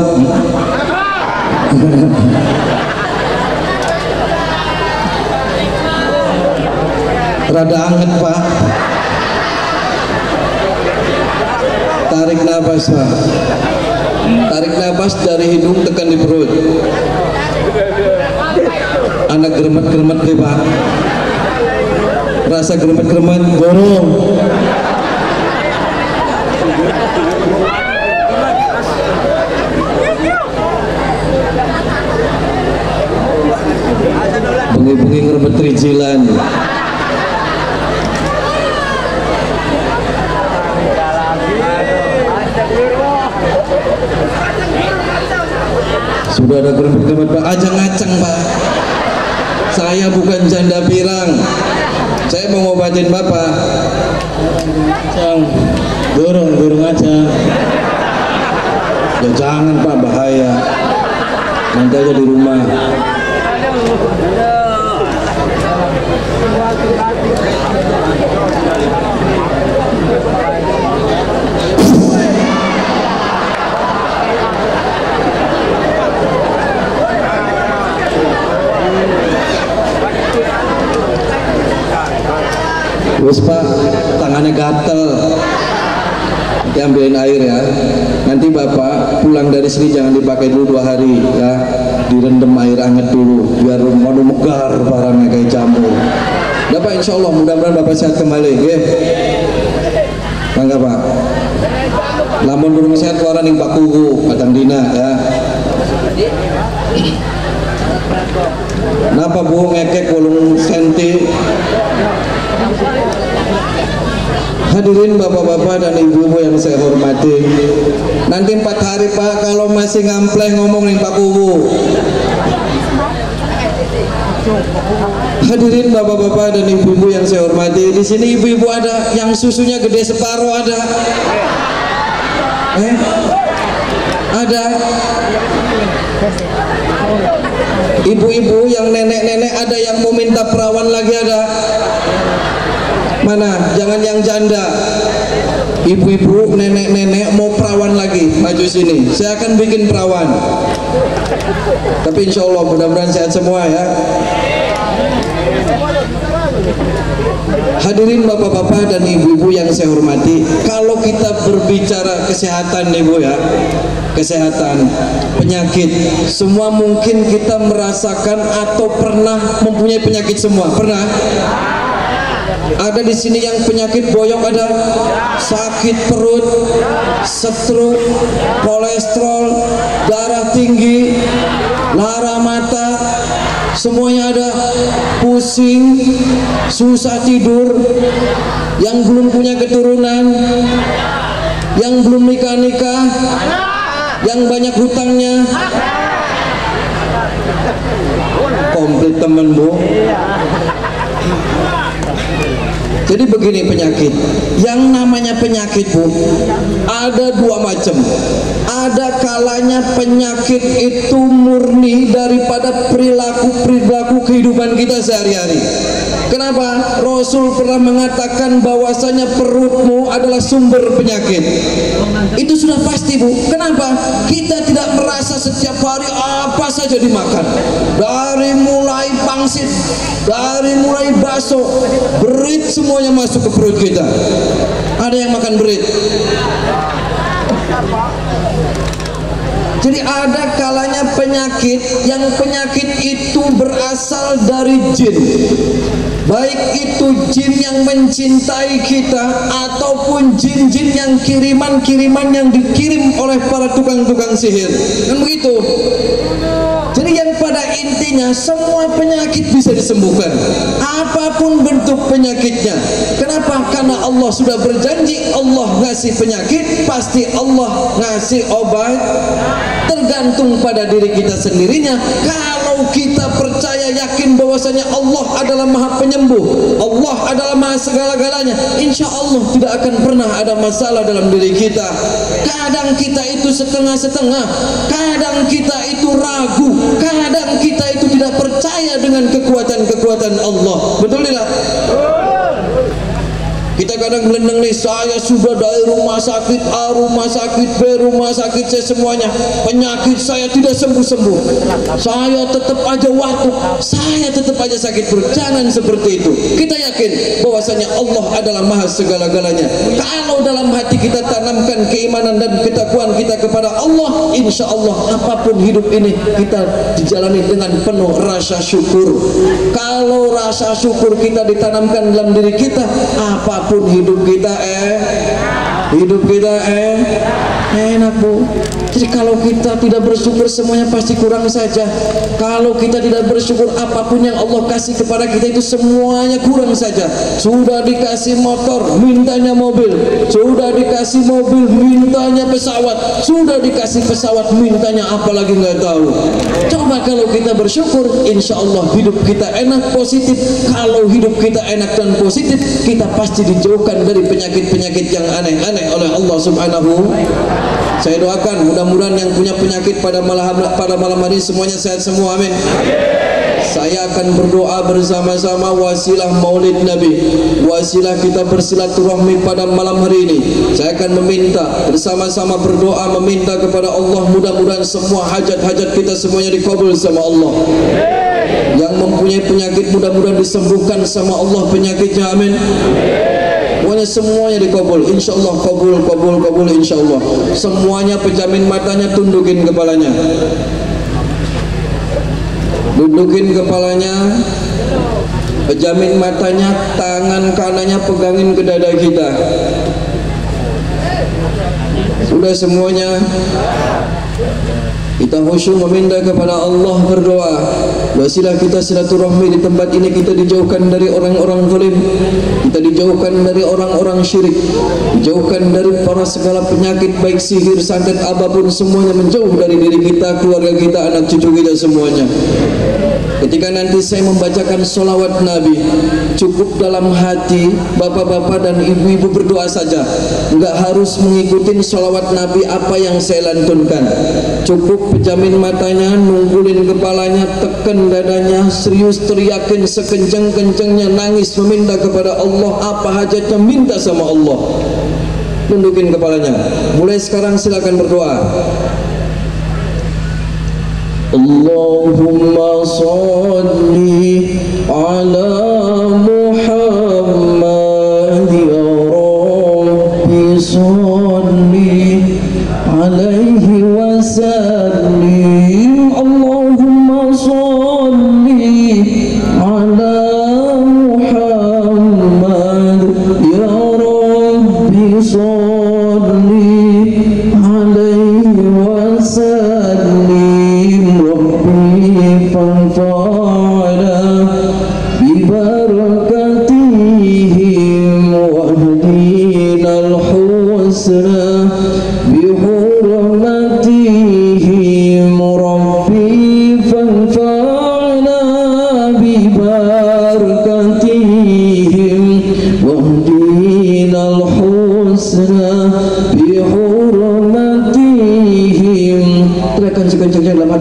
Rada anget Pak. Tarik nafas Pak. Tarik nafas dari hidung tekan di perut. Anak geremet-geremet deh Pak. Rasa geremet-geremet gorong. Bengi-bengi ngeremet rijilan. Sudah ada geremet-geremet Pak. Ajang-acang Pak. Saya bukan janda pirang. Saya mau ngobatin Bapak. Cang, burung aja. Ya jangan Pak, bahaya. Nanti aja di rumah. Wes Pak, tangannya gatel. Diambilin air ya. Nanti Bapak pulang dari sini jangan dipakai dulu 2 hari ya. Direndam air hangat dulu biar mau megar barangnya kayak jamur. Bapak insya Allah mudah-mudahan Bapak sehat kembali ya. Bangga Pak. Lamun burung sehat keluaran yang Pak Kugu Patang Dina ya. Napa Bu ngekek 8 senti? Hadirin bapak-bapak dan ibu-ibu yang saya hormati, nanti 4 hari Pak kalau masih ngampleh ngomongin Pak Kubu. Hadirin bapak-bapak dan ibu-ibu yang saya hormati, di sini ibu-ibu ada yang susunya gede separuh ada. Ada. Ibu-ibu yang nenek-nenek ada yang mau minta perawan lagi ada. Mana? Jangan yang janda. Ibu-ibu, nenek-nenek mau perawan lagi, maju sini. Saya akan bikin perawan. Tapi insya Allah mudah-mudahan sehat semua ya. Hadirin bapak-bapak dan ibu-ibu yang saya hormati, kalau kita berbicara kesehatan nih Bu ya, kesehatan, penyakit, semua mungkin kita merasakan atau pernah mempunyai penyakit semua. Pernah? Ada di sini yang penyakit boyok ada, sakit perut, stroke, kolesterol, darah tinggi, lara mata, semuanya ada, pusing, susah tidur, yang belum punya keturunan, yang belum nikah-nikah, yang banyak hutangnya, komplit temen Bu. Jadi begini penyakit. Yang namanya penyakit Bu, ada dua macam. Ada kalanya penyakit itu murni daripada perilaku kehidupan kita sehari-hari. Kenapa? Rasul pernah mengatakan bahwasanya perutmu adalah sumber penyakit. Itu sudah pasti Bu. Kenapa? Kita tidak merasa setiap hari apa saja dimakan. Dari mulai pangsit, dari mulai bakso, berit semuanya masuk ke perut kita. Ada yang makan berit. Jadi ada kalanya penyakit, yang penyakit itu berasal dari jin. Baik itu jin yang mencintai kita ataupun jin-jin yang kiriman yang dikirim oleh para tukang-tukang sihir. Kan begitu. Jadi yang pada intinya semua penyakit bisa disembuhkan, apapun bentuk penyakitnya. Kenapa? Karena Allah sudah berjanji, Allah ngasih penyakit, pasti Allah ngasih obat. Tergantung pada diri kita sendirinya. Kalau kita percaya yakin bahwasanya Allah adalah Maha Penyembuh, Allah adalah Maha segala-galanya, insya Allah tidak akan pernah ada masalah dalam diri kita. Kadang kita itu setengah-setengah, kadang kita itu ragu, kadang kita itu tidak percaya dengan kekuatan Allah. Betul tidak? Kita kadang melendeng nih, saya sudah dari rumah sakit A, rumah sakit B, rumah sakit C, semuanya penyakit saya tidak sembuh-sembuh. Saya tetap aja watuk, saya tetap aja sakit perut. Jangan seperti itu. Kita yakin bahwasanya Allah adalah Maha segala-galanya. Kalau dalam hati kita tanamkan keimanan dan ketakwaan kita kepada Allah, insya Allah apapun hidup ini kita dijalani dengan penuh rasa syukur. Kalau rasa syukur kita ditanamkan dalam diri kita, apapun hidup kita enak Bu. Jadi kalau kita tidak bersyukur semuanya pasti kurang saja. Kalau kita tidak bersyukur apapun yang Allah kasih kepada kita itu semuanya kurang saja. Sudah dikasih motor, mintanya mobil. Sudah dikasih mobil, mintanya pesawat. Sudah dikasih pesawat, mintanya apa lagi nggak tahu. Coba kalau kita bersyukur, insya Allah hidup kita enak, positif. Kalau hidup kita enak dan positif, kita pasti dijauhkan dari penyakit-penyakit yang aneh-aneh oleh Allah Subhanahu. Saya doakan mudah-mudahan yang punya penyakit pada malam hari semuanya sehat semua, amin. Saya akan berdoa bersama-sama wasilah Maulid Nabi, wasilah kita bersilaturahmi pada malam hari ini. Saya akan meminta bersama-sama berdoa meminta kepada Allah, mudah-mudahan semua hajat-hajat kita semuanya dikabul sama Allah. Yang mempunyai penyakit mudah-mudahan disembuhkan sama Allah penyakitnya, amin. Pokoknya semuanya dikabul, insya Allah kabul insya Allah. Semuanya pejamin matanya, tundukin kepalanya, dudukin kepalanya, pejamin matanya, tangan kanannya pegangin ke dada kita. Sudah semuanya. Kita khusyuk meminta kepada Allah, berdoa. Wasilah kita silaturahmi di tempat ini, kita dijauhkan dari orang-orang zalim, kita dijauhkan dari orang-orang syirik, dijauhkan dari para segala penyakit baik sihir, santet, apapun semuanya menjauh dari diri kita, keluarga kita, anak cucu kita semuanya. Ketika nanti saya membacakan sholawat Nabi, cukup dalam hati bapak-bapak dan ibu-ibu berdoa saja, enggak harus mengikuti sholawat Nabi apa yang saya lantunkan. Cukup pejamin matanya, nunggulin kepalanya, tekan dadanya, serius teriakin sekencang-kencangnya, nangis meminta kepada Allah apa hajatnya, minta sama Allah. Tundukin kepalanya. Mulai sekarang silakan berdoa. Allahumma salli ala Muhammad ya Rabbi, salli alaihi wa sallim. Allahumma salli ala Muhammad ya Rabbi, salli alaihi wa sallim. Rabbi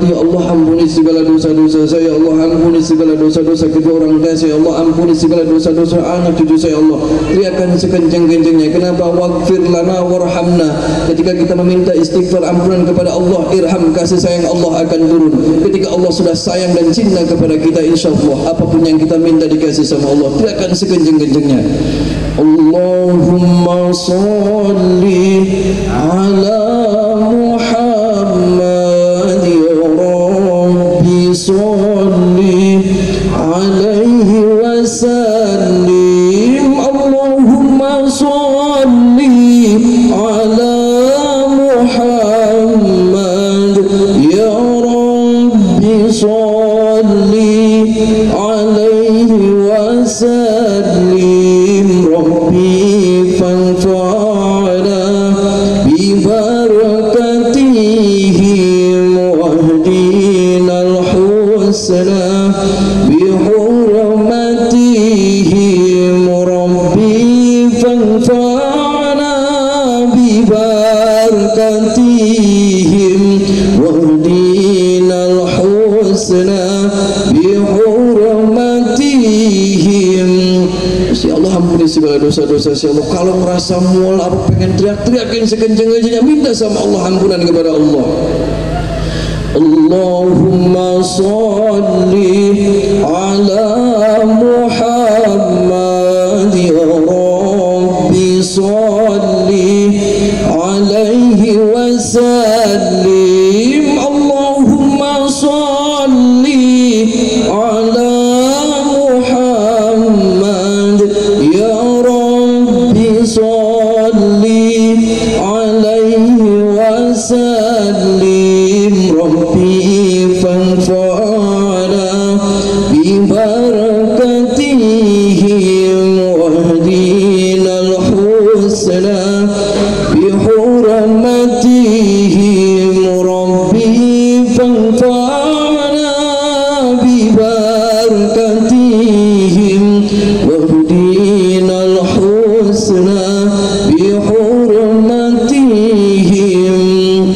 mati. Ya Allah ampuni segala dosa-dosa saya. Ya Allah ampuni segala dosa-dosa kedua orang tua saya. Ya Allah ampuni segala dosa-dosa anak cucu saya. Ya Allah teriakan sekencang-kencangnya. Kenapa? Waghfir lana warhamna. Ketika kita meminta istighfar ampunan kepada Allah, irham, kasih sayang Allah akan turun. Ketika Allah sudah sayang dan cinta kepada kita, insyaallah apapun yang kita minta dikasih sama Allah. Teriakan sekencang-kencangnya. Allahumma sholli ala Muhammad ya Rabbi sholli alaihi wasallim. Allahumma sholli ala Muhammad ya Rabbi sholli alaihi wasallim. Rabbi fanfa'na bibarakatihim wahdina al-husna bihurmatihim. Rabbi fanfa'na bibarakatihim wahdina al-husna bihurmatihim. Ya Allah ampuni segala dosa-dosa ya Allah. Kalau merasa mual apa pengen teriak-teriakin sekencang-kencangnya, minta sama Allah ampunan kepada Allah. Allahumma sholli ala Muhammad ya Rabbi sholli alaihi wasallim. Allahumma sholli ala Muhammad ya Rabbi sholli alaihi wasallim. Rabbi fanfa'na bibarakatihim wahdina al-husna bihurmatihim. Rabbi fanfa'na bibarakatihim wahdina al-husna bihurmatihim.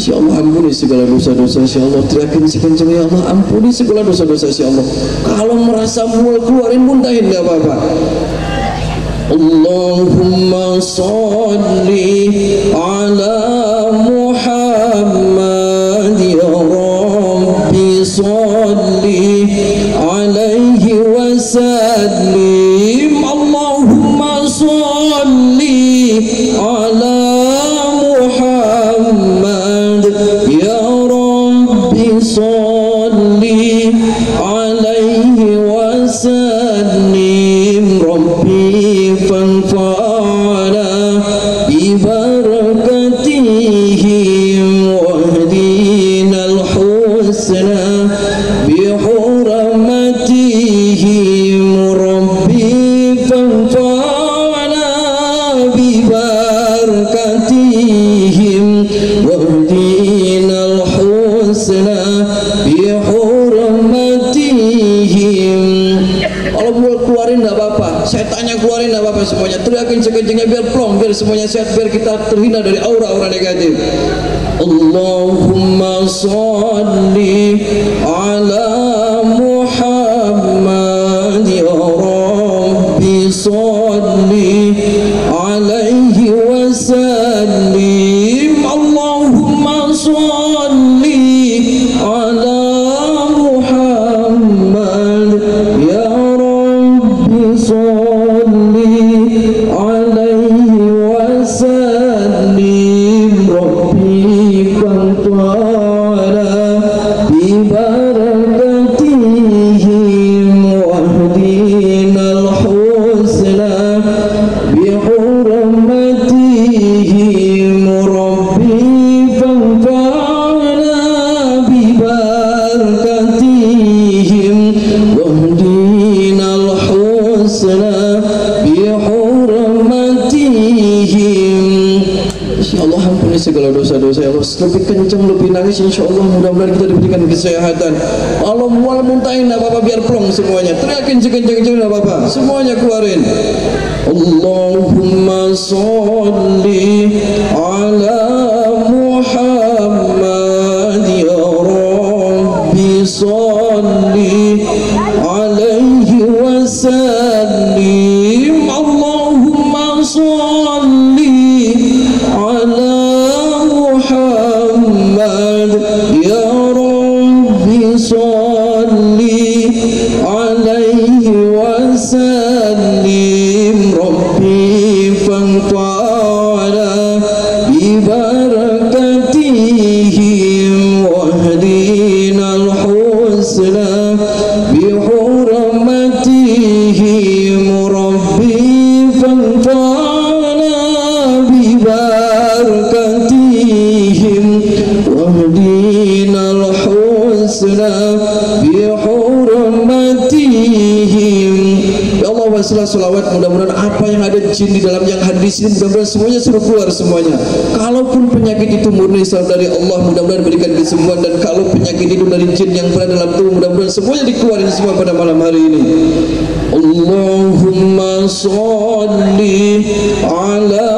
Ya Allah ampuni segala dosa-dosa ya Allah. Teriakin sekencang ya Allah ampuni segala dosa-dosa ya Allah. Kalau merasa mual keluarin muntahin enggak apa-apa. Allahumma sholli ala Muhammad ya Rabbi sholli alaihi wasallim. Allahumma sholli ala Muhammad ya Rabbi sholli alaihi wasallim. Rabbi fanfa'na bibarakatihim wahdina al-husna bihurmatihim. Rabbi fanfa'na bibarakatihim wahdina al-husna bihurmatihim. Kalau mau keluarin enggak apa-apa, setannya keluarin enggak apa-apa semuanya. Teriakin sekencangnya biar plong, biar semuanya sehat, biar kita terhindar dari aura-aura negatif. Allahumma sholli ala Muhammad ya Rabbi sholli alaihi wasallim. Allahumma sholli ala Muhammad ya Rabbi sholli alaihi wasallim. Rabbi fanfa'na bibarakatihim wahdina al-husna bihurmatihim. Rabbi fanfa'na bibarakatihim wahdina al-husna bihurmatihim. Ya Allah ampuni segala dosa-dosa ya Allah. Lebih kencang, lebih nangis, insya Allah mudah-mudahan kita diberikan kesehatan. Allah mual muntahin enggak apa-apa, biar plong semuanya. Teriakin sekencang-kencang enggak apa-apa, semuanya keluarin. Allahumma sholli ala Muhammad ya Rabbi وسلم اللهم صل على محمد يا رب صل عليه وسلم ربي فانفعنا ببركتهم واهدنا الحسنى بحرمتهم ربي فانفعنا ببركتهم واهدنا الحسنى بحرمتهم. Ya Allah, wasilah salawat, mudah-mudahan apa yang ada jin di dalam yang hadir di sini mudah-mudahan semuanya suruh keluar semuanya. Kalaupun penyakit itu murni dari Allah, mudah-mudahan berikan kesembuhan, dan kalau penyakit itu dari jin yang berada dalam tubuh, mudah-mudahan semuanya dikeluarin semua pada malam hari ini. Allahumma sholli ala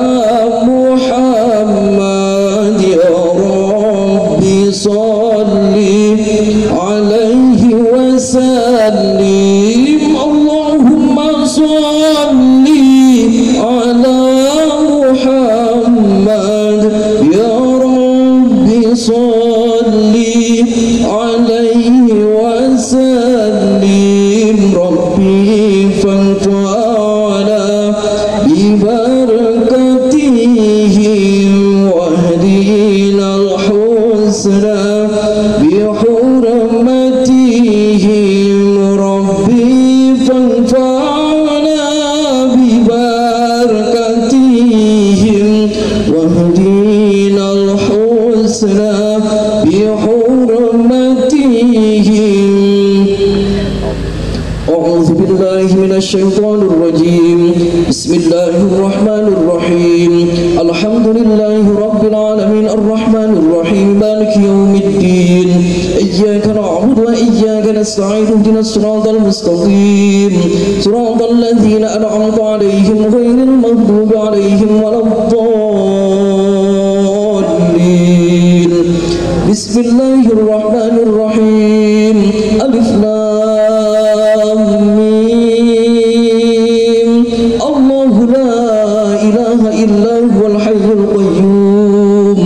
Muhammad ya Rabbi sholli alaihi wasallim Allahumma sholli ala Muhammad ya Rabbi sholli alaihi wasallim Rabbi fanfa'na bibarakatihim wahdina al-husna bihurmatihim Rabbi fanfa'na bibarakatihim wahdina al-husna bihurmatihim. أعوذ بالله من الشيطان الرجيم بسم الله الرحمن الرحيم الحمد لله رب العالمين الرحمن الرحيم مالك يوم الدين إياك نعبد وإياك نستعين اهدنا الصراط المستقيم صراط الذين أنعمت عليهم غير المغضوب عليهم ولا الضالين. بسم الله الرحمن الرحيم ألف لام ميم الله لا إله إلا هو الحي القيوم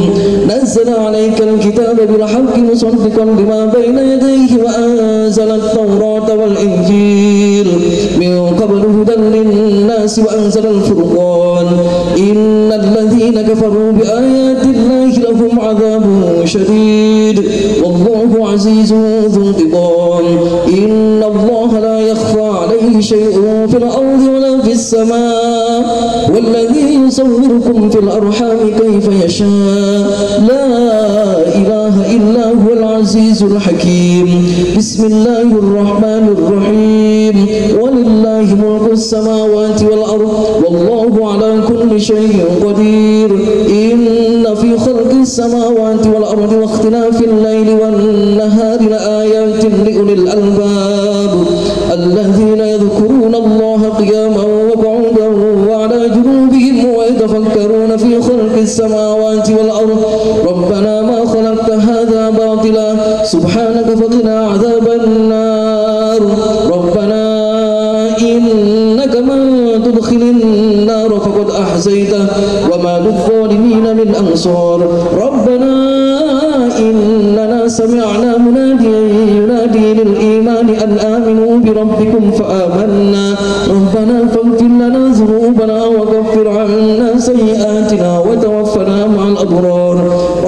نزل عليك الكتاب بالحق مصدقا لما بين يديه وأنزل التوراة والإنجيل من قبل هدى للناس وأنزل الفرقان إن الذين كفروا بآيات الله لهم عذاب شديد والله عزيز ذو انتقام إن الله لا يخفى عليه شيء في الأرض ولا في السماء والذي يصوركم في الأرحام كيف يشاء لا إله إلا هو العزيز الحكيم. بسم الله الرحمن الرحيم ولله ملك السماوات والأرض والله على كل شيء قدير إن في خلق السماوات والأرض واختلاف الليل والنهار لآيات لأولي الألباب الذين يذكرون الله قياما وقعودا وعلى جنوبهم ويتفكرون في خلق السماوات والأرض ربنا ما خلقت هذا باطلا سبحانك فقنا عذاب النار ربنا إنك من تدخل النار فقد أحزيته وما للظالمين من أنصار ربنا إننا سمعنا مناديا ينادي للإيمان أن آمنوا بربكم فآمنا ربنا فاغفر لنا ذنوبنا وكفر عنا سيئاتنا وتوفنا مع الأبرار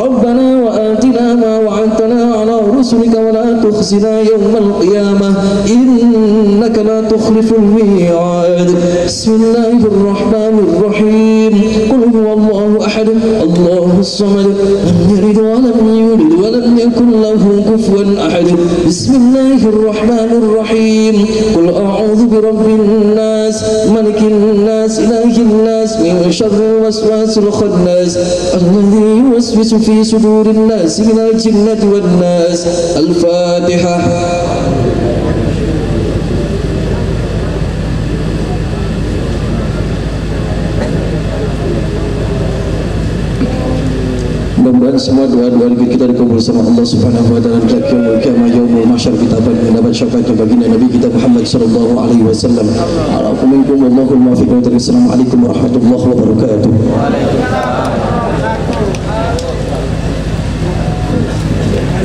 ربنا وآتنا ما وعدتنا على رسلك ولا تخزنا يوم القيامة إنك لا تخلف الميعاد. بسم الله الرحمن الرحيم قل هو الله أحد الله الصمد لم يلد ولم يولد ولم يكن له كفوا أحد. بسم الله الرحمن الرحيم قل أعوذ برب الناس ملك الناس إله الناس من شر الوسواس الخناس الذي يوسوس في صدور الناس من الجنة والناس. الفاتحة. mudah-mudahan semua doa-doa kita dikabul sama Allah Subhanahu wa taala dan yaumul mahsyar kita mendapat syafaat baginda Nabi kita Muhammad sallallahu alaihi wasallam. Assalamualaikum warahmatullahi wabarakatuh.